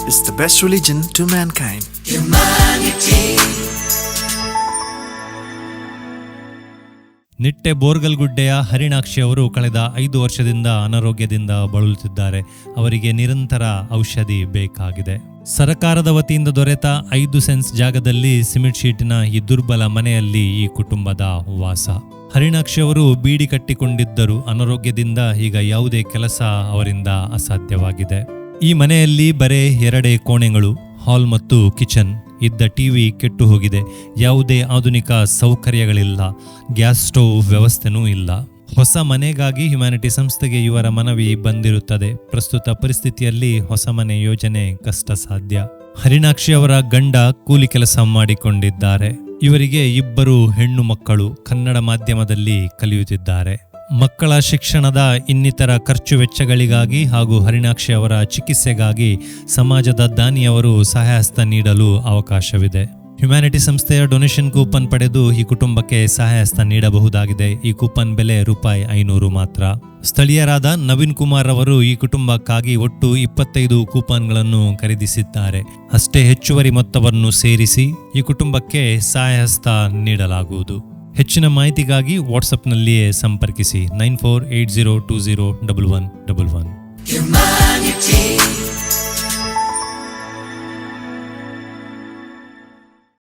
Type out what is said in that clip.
is the best religion to mankind. Nitte ಬೋರ್ಗಲ್ಗುಡ್ಡೆಯ Harinakshi ಅವರು ಕಳೆದ 5 ವರ್ಷದಿಂದ ಅನಾರೋಗ್ಯದಿಂದ ಬಳಲುತ್ತಿದ್ದಾರೆ. ಅವರಿಗೆ ನಿರಂತರ ಔಷಧಿ ಬೇಕಾಗಿದೆ. ಸರಕಾರದ ವತಿಯಿಂದ ದೊರೆತ 5 ಸೆನ್ಸ್ ಜಾಗದಲ್ಲಿ ಸಿಮೆಂಟ್ ಶೀಟಿನ ಈ ದುರ್ಬಲ ಮನೆಯಲ್ಲಿ ಈ ಕುಟುಂಬದ ವಾಸ. ಹರಿಣಾಕ್ಷಿ ಅವರು ಬೀಡಿ ಕಟ್ಟಿಕೊಂಡಿದ್ದರು. ಅನಾರೋಗ್ಯದಿಂದ ಈಗ ಯಾವುದೇ ಕೆಲಸ ಅವರಿಂದ ಅಸಾಧ್ಯವಾಗಿದೆ. ಈ ಮನೆಯಲ್ಲಿ ಬರೇ 2 ಕೋಣೆಗಳು, ಹಾಲ್ ಮತ್ತು ಕಿಚನ್. ಇದ್ದ ಟಿವಿ ಕೆಟ್ಟು ಹೋಗಿದೆ. ಯಾವುದೇ ಆಧುನಿಕ ಸೌಕರ್ಯಗಳಿಲ್ಲ. ಗ್ಯಾಸ್ ಸ್ಟೋವ್ ವ್ಯವಸ್ಥೆನೂ ಇಲ್ಲ. ಹೊಸ ಮನೆಗಾಗಿ ಹ್ಯುಮ್ಯಾನಿಟಿ ಸಂಸ್ಥೆಗೆ ಇವರ ಮನವಿ ಬಂದಿರುತ್ತದೆ. ಪ್ರಸ್ತುತ ಪರಿಸ್ಥಿತಿಯಲ್ಲಿ ಹೊಸ ಮನೆ ಯೋಜನೆ ಕಷ್ಟ ಸಾಧ್ಯ. ಹರಿಣಾಕ್ಷಿ ಅವರ ಗಂಡ ಕೂಲಿ ಕೆಲಸ ಮಾಡಿಕೊಂಡಿದ್ದಾರೆ. ಇವರಿಗೆ 2 ಹೆಣ್ಣು ಮಕ್ಕಳು ಕನ್ನಡ ಮಾಧ್ಯಮದಲ್ಲಿ ಕಲಿಯುತ್ತಿದ್ದಾರೆ. ಮಕ್ಕಳ ಶಿಕ್ಷಣದ ಇನ್ನಿತರ ಖರ್ಚು ವೆಚ್ಚಗಳಿಗಾಗಿ ಹಾಗೂ ಹರಿಣಾಕ್ಷಿ ಅವರ ಚಿಕಿತ್ಸೆಗಾಗಿ ಸಮಾಜದ ದಾನಿಯವರು ಸಹಾಯಹಸ್ತ ನೀಡಲು ಅವಕಾಶವಿದೆ. ಹ್ಯುಮ್ಯಾನಿಟಿ ಸಂಸ್ಥೆಯ ಡೊನೇಷನ್ ಕೂಪನ್ ಪಡೆದು ಈ ಕುಟುಂಬಕ್ಕೆ ಸಹಾಯಹಸ್ತ ನೀಡಬಹುದಾಗಿದೆ. ಈ ಕೂಪನ್ ಬೆಲೆ ₹500 ಮಾತ್ರ. ಸ್ಥಳೀಯರಾದ ನವೀನ್ ಕುಮಾರ್ ಅವರು ಈ ಕುಟುಂಬಕ್ಕಾಗಿ ಒಟ್ಟು 25 ಕೂಪನ್ಗಳನ್ನು ಖರೀದಿಸಿದ್ದಾರೆ. ಅಷ್ಟೇ ಹೆಚ್ಚುವರಿ ಮೊತ್ತವನ್ನು ಸೇರಿಸಿ ಈ ಕುಟುಂಬಕ್ಕೆ ಸಹಾಯಹಸ್ತ ನೀಡಲಾಗುವುದು. ಹೆಚ್ಚಿನ ಮಾಹಿತಿಗಾಗಿ ವಾಟ್ಸಪ್ನಲ್ಲಿಯೇ ಸಂಪರ್ಕಿಸಿ 9480201111.